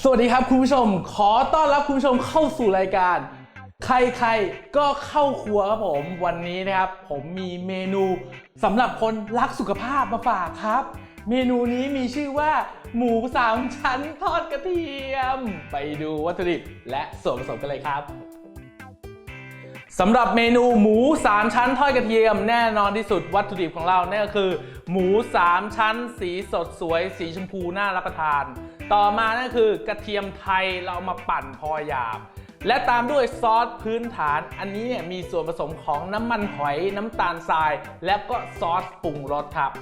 สวัสดีครับคุณผู้ชมขอต้อนรับคุณผู้ชมเข้าสู่รายการใครๆก็เข้าครัวครับผมวันนี้นะครับผมมีเมนูสำหรับคนรักสุขภาพมาฝากครับเมนูนี้มีชื่อว่าหมู3ชั้นทอดกระเทียมไปดูวัตถุดิบและส่วนผสมกันเลยครับสำหรับเมนูหมู3ชั้นทอดกระเทียมแน่นอนที่สุดวัตถุดิบของเรานั่นก็คือหมู3ชั้นสีสดสวยสีชมพูน่ารับประทานต่อมานั่นคือกระเทียมไทยเรามาปั่นพอหยาบและตามด้วยซอสพื้นฐานอันนี้เนี่ยมีส่วนผสมของน้ำมันหอยน้ำตาลทรายและก็ซอสปรุงรสครับ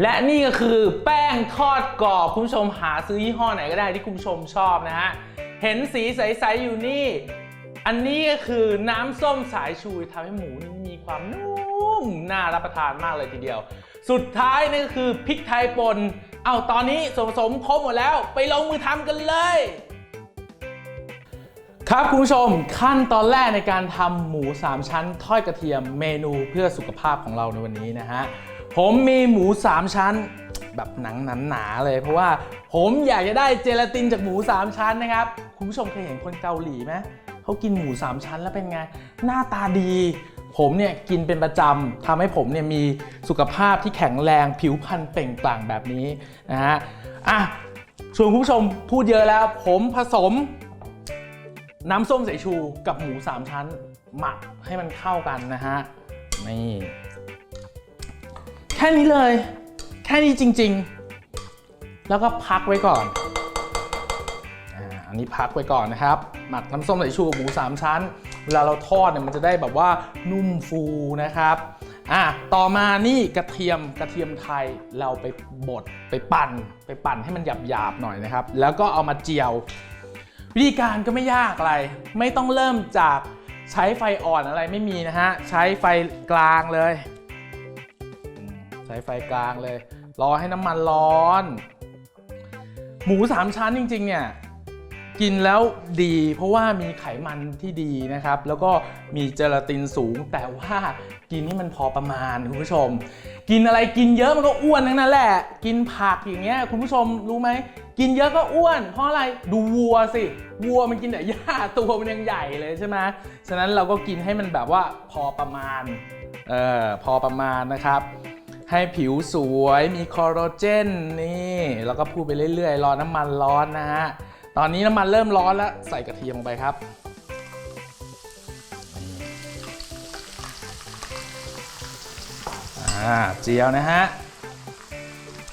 และนี่ก็คือแป้งทอดกรอบคุณผู้ชมหาซื้อยี่ห้อไหนก็ได้ที่คุณผู้ชมชอบนะฮะเห็นสีใสๆอยู่นี่อันนี้ก็คือน้ำส้มสายชูทำให้หมูนี่มีความนุ่มน่ารับประทานมากเลยทีเดียวสุดท้ายนี่ก็คือพริกไทยป่นตอนนี้ส่วนผสมครบหมดแล้วไปลงมือทำกันเลยครับคุณผู้ชมขั้นตอนแรกในการทำหมู3ชั้นทอดกระเทียมเมนูเพื่อสุขภาพของเราในวันนี้นะฮะผมมีหมู3ชั้นแบบหนังหนาๆเลยเพราะว่าผมอยากจะได้เจลาตินจากหมู3ชั้นนะครับคุณผู้ชมเคยเห็นคนเกาหลีไหมเขากินหมู3ชั้นแล้วเป็นไงหน้าตาดีผมเนี่ยกินเป็นประจำทำให้ผมเนี่ยมีสุขภาพที่แข็งแรงผิวพรรณเปล่งปลั่งแบบนี้นะฮะชวนคุณผู้ชมพูดเยอะแล้วผมผสมน้ำส้มสายชูกับหมู3ชั้นหมักให้มันเข้ากันนะฮะนี่แค่นี้เลยแค่นี้จริงๆแล้วก็พักไว้ก่อนอันนี้พักไว้ก่อนนะครับหมักน้ำส้มสายชูกับหมู3ชั้นเวลาเราทอดเนี่ยมันจะได้แบบว่านุ่มฟูนะครับต่อมานี่กระเทียมไทยเราไปบดไปปั่นให้มันหยาบๆหน่อยนะครับแล้วก็เอามาเจียววิธีการก็ไม่ยากอะไรไม่ต้องเริ่มจากใช้ไฟอ่อนอะไรไม่มีนะฮะใช้ไฟกลางเลยใช้ไฟกลางเลยรอให้น้ำมันร้อนหมู3ชั้นจริงๆเนี่ยกินแล้วดีเพราะว่ามีไขมันที่ดีนะครับแล้วก็มีเจลาตินสูงแต่ว่ากินนี่มันพอประมาณคุณผู้ชมกินอะไรกินเยอะมันก็อ้วนทั้งนั้นแหละกินผักอย่างเงี้ยคุณผู้ชมรู้ไหมกินเยอะก็อ้วนเพราะอะไรดูวัวสิวัวมันกินแต่หญ้าตัวมันยังใหญ่เลยใช่ไหมฉะนั้นเราก็กินให้มันแบบว่าพอประมาณพอประมาณนะครับให้ผิวสวยมีคอลลาเจนนี่แล้วก็พูดไปเรื่อยๆรอน้ำมันร้อนนะฮะตอนนี้น้ำมันเริ่มร้อนแล้วใส่กระเทียมลงไปครับเจียวนะฮะ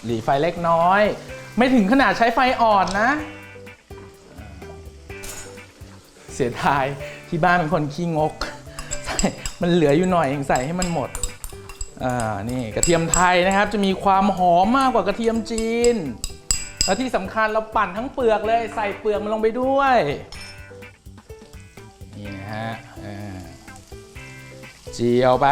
หลีไฟเล็กน้อยไม่ถึงขนาดใช้ไฟอ่อนนะเสียดายที่บ้านเป็นคนขี้งกใส่มันเหลืออยู่หน่อยเองใส่ให้มันหมดนี่กระเทียมไทยนะครับจะมีความหอมมากกว่ากระเทียมจีนและที่สำคัญเราปั่นทั้งเปลือกเลยใส่เปลือกมันลงไปด้วยนี่นะฮะเจียวไป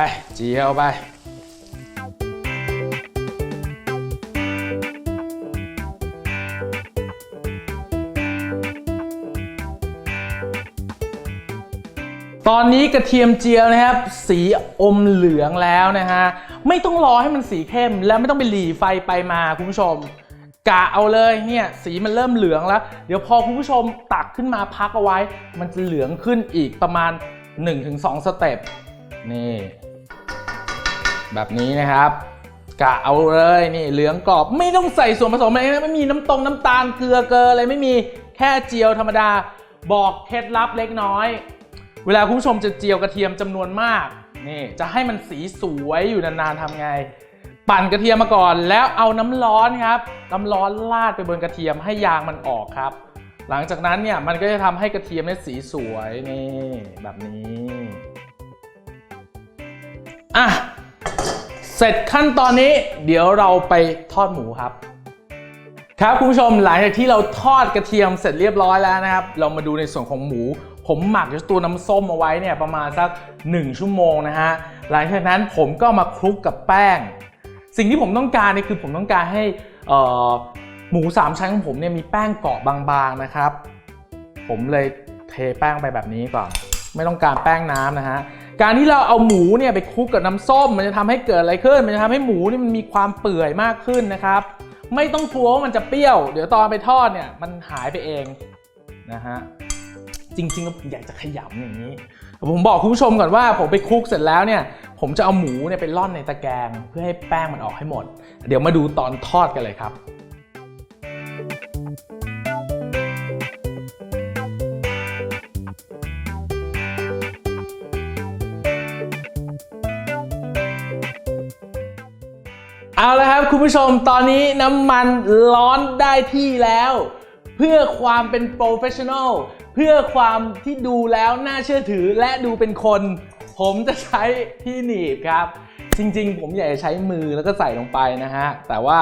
ตอนนี้กระเทียมเจียวนะครับสีอมเหลืองแล้วนะฮะไม่ต้องรอให้มันสีเข้มแล้วไม่ต้องไปหลีไฟไปมาคุณผู้ชมกะเอาเลยเนี่ยสีมันเริ่มเหลืองแล้วเดี๋ยวพอคุณผู้ชมตักขึ้นมาพักเอาไว้มันจะเหลืองขึ้นอีกประมาณ 1-2 สเต็ปนี่แบบนี้นะครับกะเอาเลยนี่เหลืองกรอบไม่ต้องใส่ส่วนผสมอะไรนะไม่มีน้ำตาลเกลืออะไรไม่มีแค่เจียวธรรมดาบอกเคล็ดลับเล็กน้อยเวลาคุณผู้ชมจะเจียวกระเทียมจำนวนมากนี่จะให้มันสีสวยอยู่นานๆทำไงปั่นกระเทียมมาก่อนแล้วเอาน้ำร้อนครับน้ำร้อนราดไปบนกระเทียมให้ยางมันออกครับหลังจากนั้นเนี่ยมันก็จะทำให้กระเทียมเนี่ยสีสวยนี่แบบนี้เสร็จขั้นตอนนี้เดี๋ยวเราไปทอดหมูครับคุณผู้ชมหลังจากที่เราทอดกระเทียมเสร็จเรียบร้อยแล้วนะครับเรามาดูในส่วนของหมูผมหมักตัวน้ำส้มเอาไว้เนี่ยประมาณสัก1 ชั่วโมงนะฮะหลังจากนั้นผมก็มาคลุกกับแป้งสิ่งที่ผมต้องการนี่คือผมต้องการให้หมู3ชั้นของผมเนี่ยมีแป้งเกาะบางๆนะครับผมเลยเทแป้งไปแบบนี้ก่อนไม่ต้องการแป้งน้ำนะฮะการที่เราเอาหมูเนี่ยไปคลุกกับน้ำส้มมันจะทำให้เกิดอะไรขึ้นมันจะทำให้หมูนี่มันมีความเปื่อยมากขึ้นนะครับ ไม่ต้องกลัวว่ามันจะเปรี้ยวเดี๋ยวตอนไปทอดเนี่ยมันหายไปเองนะฮะจริงๆผมอยากจะขยำอย่างนี้ผมบอกคุณผู้ชมก่อนว่าผมไปคลุกเสร็จแล้วเนี่ยผมจะเอาหมูเนี่ยไปร่อนในตะแกรงเพื่อให้แป้งมันออกให้หมดเดี๋ยวมาดูตอนทอดกันเลยครับเอาละครับคุณผู้ชมตอนนี้น้ำมันร้อนได้ที่แล้วเพื่อความเป็นโปรเฟชชั่นอลเพื่อความที่ดูแล้วน่าเชื่อถือและดูเป็นคนผมจะใช้ที่หนีบครับจริงๆผมอยากจะใช้มือแล้วก็ใส่ลงไปนะฮะแต่ว่า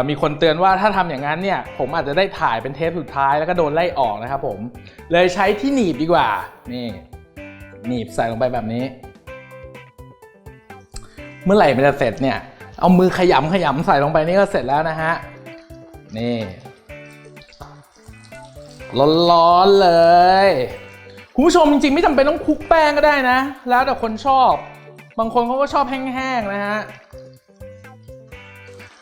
มีคนเตือนว่าถ้าทำอย่างนั้นเนี่ยผมอาจจะได้ถ่ายเป็นเทปสุดท้ายแล้วก็โดนไล่ออกนะครับผมเลยใช้ที่หนีบดีกว่านี่หนีบใส่ลงไปแบบนี้เมื่อไหร่มันจะเสร็จเนี่ยเอามือขยำใส่ลงไปนี่ก็เสร็จแล้วนะฮะนี่ร้อนๆเลยคุณผู้ชมจริงๆไม่จำเป็นต้องคลุกแป้งก็ได้นะแล้วแต่คนชอบบางคนเขาก็ชอบแห้งๆนะฮะ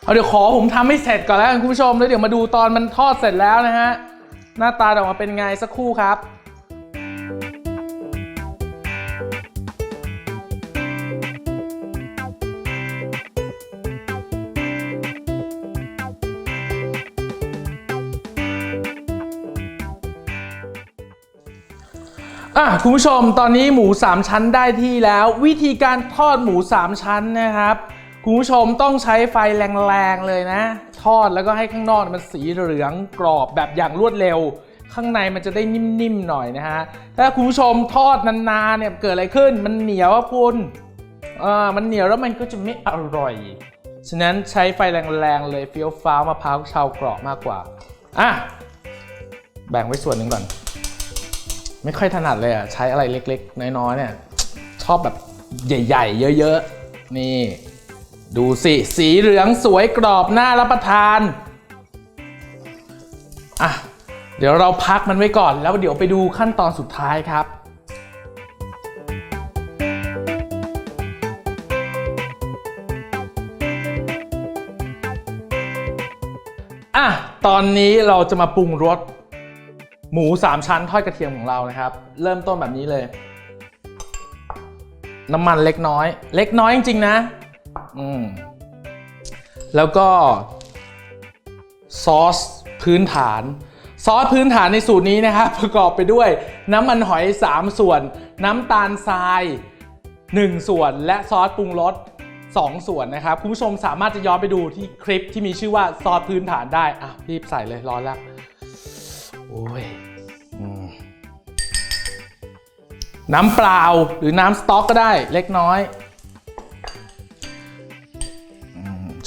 เอาเดี๋ยวขอผมทำให้เสร็จก่อนแล้วกันคุณผู้ชมแล้วเดี๋ยวมาดูตอนมันทอดเสร็จแล้วนะฮะหน้าตาออกมาเป็นไงสักครู่ครับคุณผู้ชมตอนนี้หมู3ชั้นได้ที่แล้ววิธีการทอดหมู3ชั้นนะครับคุณผู้ชมต้องใช้ไฟแรงๆเลยนะทอดแล้วก็ให้ข้างนอกมันสีเหลืองกรอบแบบอย่างรวดเร็วข้างในมันจะได้นิ่มๆหน่อยนะฮะถ้าคุณผู้ชมทอดนานๆเนี่ยเกิดอะไรขึ้นมันเหนียวคุณมันเหนียวแล้วมันก็จะไม่อร่อยฉะนั้นใช้ไฟแรงๆเลยเฟี้ยวฟ้าวมะพร้าวชาวเกราะมากกว่าแบ่งไว้ส่วนหนึ่งก่อนไม่ค่อยถนัดเลยใช้อะไรเล็กๆน้อยๆเนี่ยชอบแบบใหญ่ๆเยอะๆนี่ดูสิสีเหลืองสวยกรอบน่ารับประทานเดี๋ยวเราพักมันไว้ก่อนแล้วเดี๋ยวไปดูขั้นตอนสุดท้ายครับตอนนี้เราจะมาปรุงรสหมู3ชั้นทอดกระเทียมของเรานะครับเริ่มต้นแบบนี้เลยน้ำมันเล็กน้อยจริงๆนะแล้วก็ซอสพื้นฐานในสูตรนี้นะครับประกอบไปด้วยน้ำมันหอย3ส่วนน้ำตาลทราย1ส่วนและซอสปรุงรส2ส่วนนะครับคุณผู้ชมสามารถจะย้อนไปดูที่คลิปที่มีชื่อว่าซอสพื้นฐานได้รีบใส่เลยร้อนแล้วโอ้ยน้ำเปล่าหรือน้ำสต๊อกก็ได้เล็กน้อย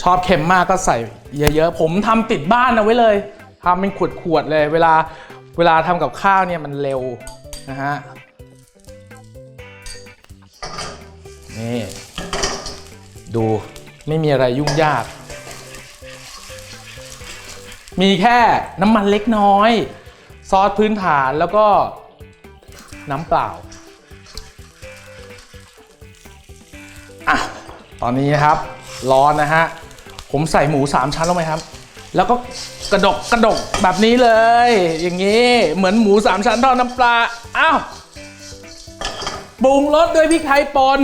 ชอบเค็มมากก็ใส่เยอะๆผมทำติดบ้านเอาไว้เลยทำเป็นขวดๆเลยเวลาทำกับข้าวเนี่ยมันเร็วนะฮะนี่ดูไม่มีอะไรยุ่งยากมีแค่น้ำมันเล็กน้อยซอสพื้นฐานแล้วก็น้ำเปล่าตอนนี้นะครับร้อนนะฮะผมใส่หมู3ชั้นลงไปครับแล้วก็กระดกแบบนี้เลยอย่างนี้เหมือนหมู3ชั้นทอดน้ำปลาปรุงรสด้วยพริกไทยป่น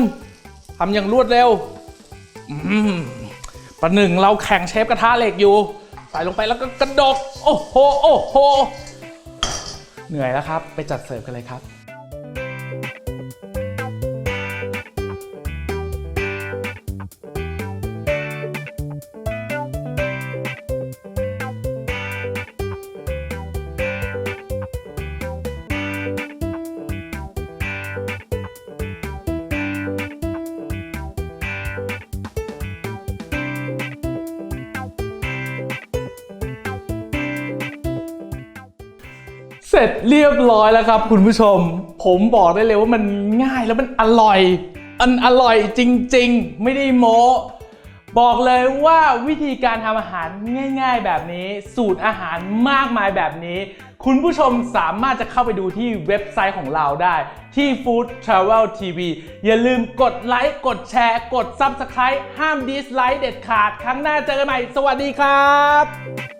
ทำอย่างรวดเร็วประหนึ่งเราแข่งเชฟกระทะเหล็กอยู่ใส่ลงไปแล้วก็กระดกโอ้โหเหนื่อยแล้วครับไปจัดเสิร์ฟกันเลยครับเสร็จเรียบร้อยแล้วครับคุณผู้ชมผมบอกได้เลยว่ามันง่ายแล้วมันอร่อยจริงๆไม่ได้โม้บอกเลยว่าวิธีการทำอาหารง่ายๆแบบนี้สูตรอาหารมากมายแบบนี้ คุณผู้ชมสามารถจะเข้าไปดูที่เว็บไซต์ของเราได้ที่ Food Travel TV อย่าลืมกดไลค์กดแชร์กด Subscribe ห้ามดิสไลค์เด็ดขาดครั้งหน้าเจอกันใหม่สวัสดีครับ